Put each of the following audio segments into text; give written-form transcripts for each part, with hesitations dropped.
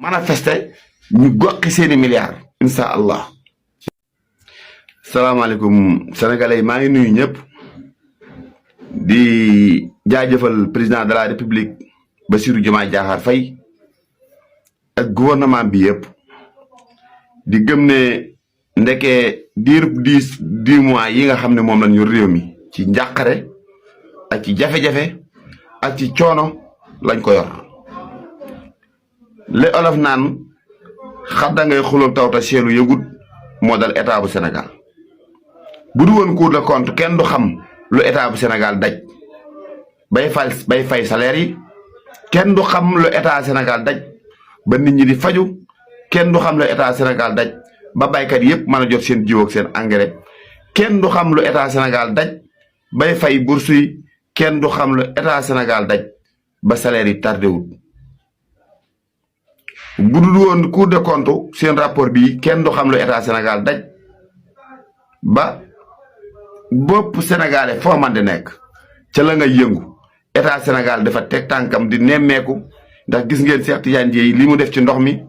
manifester ñu goqi seeni milliards insha allah. salaamaaleykum sénégalais maa ngi nuyu ñëpp di jaajëfal président de la république Bassirou Diomaye Diakhar Faye ak gouvernement bi yëpp di gëm ne ndeke diirub 10 mois yi nga xam ne moom lañ yor réew mi ci njàqare ak ci jafe-jafe ak ci coono lañ ko yor le olof naan xadda ngay xuloo tawta seelu yëgut moo dal état bu Sénégal bu du woon Cour des comptes kenn du xam lu état bu Sénégal daj bay fay salaire yi kenn du xam lu état Sénégal daj ba nit ñi di faju kenn du xam lu état Sénégal daj ba baykat yépp mën a jot seen jiw ak seen engrais kenn du xam lu état Sénégal daj bay fay bourse yi kenn du xam lu état Sénégal daj ba salaire yi tardé wut bu dul woon Cour des comptes seen rapport bi kenn du xam lu état Sénégal daj ba bopp sénégalais foo man di nekk ca la nga yëngu état Sénégal dafa teg tànkam di nemmeeku ndax gis ngeen Cheikh Tidiane Dièye li mu def ci ndox mi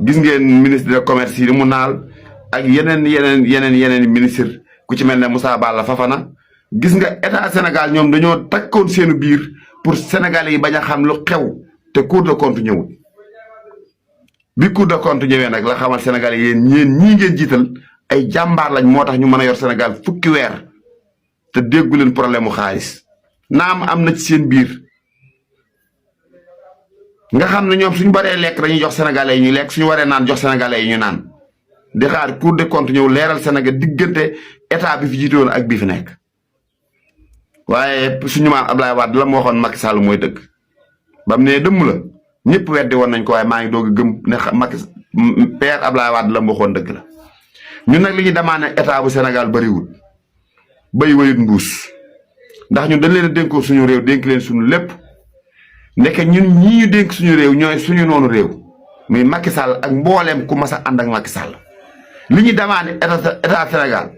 gis ngeen ministre de commerce yi li mu naal ak yeneen ministre ku ci mel ne Moussa Balla Fafana gis nga état Sénégal ñoom dañoo takkoon seenu biir pour sénégalais yi bañ a xam lu xew te Cour des comptes ñëwul bi Cour des comptes ñëwee nag la xamal sénégalais yéen ñii ngeen jiital ay jàmbaar lañ moo tax ñu mën a yor Sénégal fukki weer te déggu leen problème mu xaalis naam am na ci seen biir nga xam ne ñoom suñu baree lekk dañuy jox sénégalais yi ñu lekk suñu waree naan jox sénégalais yi ñu naan di xaar Cour des comptes ñëw leeral Sénégal diggante état bi fi jiite woon ak bi fi nekk waaye suñu maam Abdoulaye Wade la mu waxoon Macky Sall mooy dëgg ba mu nee dëmm la ñëpp weddi woon nañ ko waaye maa ngi doog a gëm ne Macky père Abdoulaye Wade la mu waxoon dëgg la ñun nag li ñu demandé état bu Sénégal bariwul bay wayut mbuus ndax ñun dañ leen a dénkoo suñu réew dénk leen suñu lépp ndeke ñun ñii ñu dénk suñu réew ñooy suñu noonu réew muy Macky Sall ak mbooleem ku mas a ànd ak Macky Sall li ñu demandé état Sénégal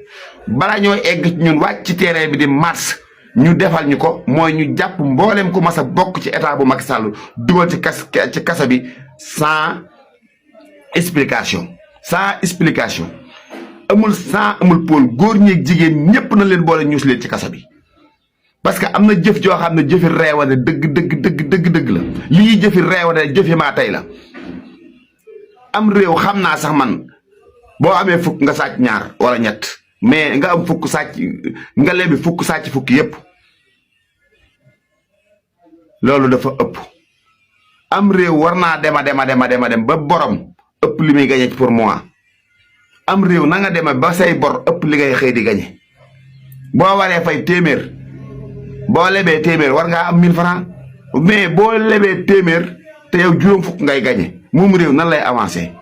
bala ñoo egg ci ñun wàcc ci terrain bi di mars ñu defal ñu ko mooy ñu jàpp mbooleem ku mas a bokk ci état bu Macky Sall dugal ci kasa bi sans explication amul pôle góor ñeeg jigéen ñëpp na leen boole ñuus leen ci kasa bi parce que am na jëf joo xam ne jëfi reewane dëgg la lii jëfi reewane jëfi maa tey la am réew xam naa sax man boo amee fukk nga sàcc ñaar wala ñett mais nga am fukk sàcc nga lebi fukk sàcc fukk yépp loolu dafa ëpp am réew war naa dem ba borom ëpp li muy gañe pour mois am réew na nga deme ba say bor ëpp li ngay xëy di gañe boo waree fay téeméer boo lebee téeméer war ngaa am 1000 francs mais boo lebee téeméer te yow juróom fukk ngay gañe moom réew nan lay avancé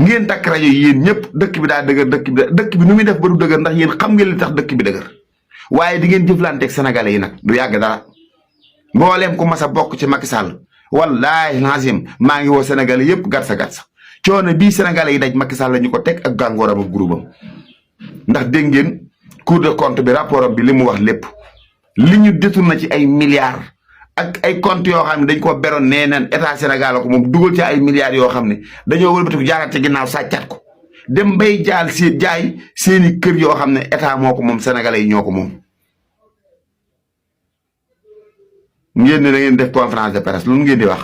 ngeen takk rajo yi yéen ñëpp dëkk bi daa dëgër dëkk bi nu muy def ba du dëgër ndax yéen xam ngeen li tax dëkk bi dëgër waaye di ngeen jëflanteeg sénégalais yi nag du yàgg dara mbooleem ku mas a bokk ci Macky Sall wallaahi nazim maa ngi woo sénégalais yëpp gatsa coono bii sénégalais yi daj Macky Sall la ñu ko teg ak gàngooram ak groupam ndax dégg ngeen Cour des comptes bi rapport bi li mu wax lépp li ñu détourné ci ay milliards ak ay comptes yoo xam ne dañ ko beroon nee neen état Sénégal ko moom dugal ci ay milliards yoo xam ne dañoo wëlbatiku jaaraat ci ginnaaw sàccaat ko dem bay jaay seeni kër yoo xam ne état moo ko moom sénégalais yi ñoo ko moom. ngeen ne da ngeen def conférence de presse lu ngeen di wax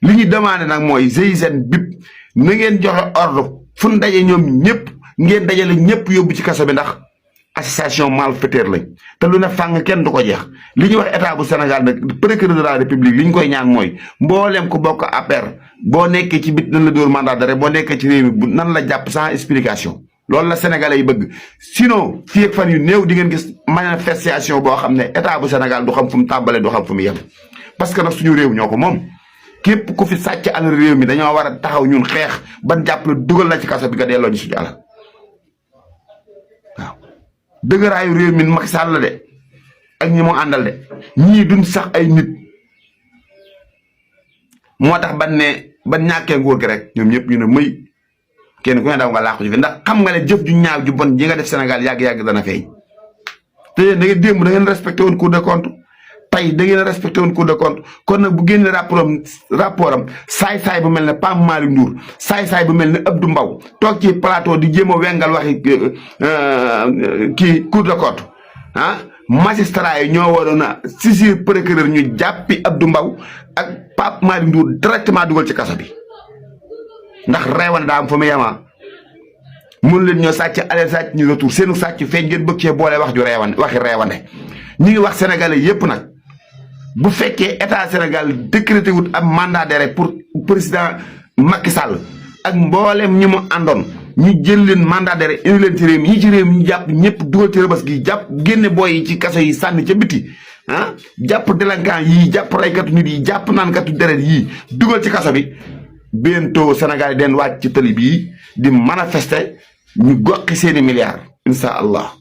li ñu demandé nag mooy GIGN BIP na ngeen joxe ordre fu ñu daje ñoom ñëpp ngeen dajale ñëpp yóbbu ci kaso bi ndax association malfaiteur lañ te lu ne fàng kenn du ko jeex li ñuy wax état bu Sénégal nag procureur de la république li ñu koy ñaan mooy mbooleem ko bokk APR boo nekkee ci bit nan la dóor mandat d'arrêt boo nekkee ci réew mi nan la jàpp sans explication loolu la sénégalais yi bëgg sinon fii ak fan yu néew di ngeen gis manifestation boo xam ne état bu Sénégal du xam fu mu tàmbalee du xam fu mu yem parce que nag suñu réew ñoo ko moom képp ku fi sàcc alal réew mi dañoo war a taxaw ñun xeex ban jàpp la dugal la ci kaso bi nga delloo ñu suñu alal waaw dëgëraayu réew mi Macky Sall la de ak ñi mu àndal de ñii duñ sax ay nit moo tax ban ñàkkee nguur gi rek ñoom ñëpp ñu ne mëy kenn ku ne daw nga làqu ci fi ndax xam nga ne jëf ju ñaaw ju bon ji nga def Sénégal yàgg-yàgg dana feeñ te da ngeen démb da ngeen respecté woon Cour des comptes tey da ngeen a respecté woon Cour des comptes kon nag bu génne rapportam saay-saay bu mel ne Pape Malick Ndour saay-saay bu mel ne Abdou Mbow toog ci plateau di jéem a wengal waxi kii Cour des comptes ah magistrat yi ñoo waroon a saisir procureur ñu jàppi Abdou Mbow ak Pape Malick Ndour directement dugal ci kaso bi ndax reewane daa am fa mu yemaa mun leen ñoo sàcc aller sàcc ñu retour seenu sàcc feeñ ngeen bëgg cee boole wax ju reewane waxi reewande ñu ngi wax sénégalais yépp nag bu fekkee état Sénégal décrété wut am mandat d'arrêt pour président Macky Sall ak mboolem ñi mu àndoon ñu jël leen mandat d'arrêt indi leen ci réew mi ñi ci réew mi ñu jàpp ñëpp dugal ci rëbës gi jàpp génne booy yi ci kaso yi sànni ca biti ah jàpp délinquant yii jàpp raykatu nit yi jàpp naankatu deret yii dugal ci kaso bi bientôt Sénégal yi den wàcc ci tali bii di manifester ñu goqi seeni milliards incha allah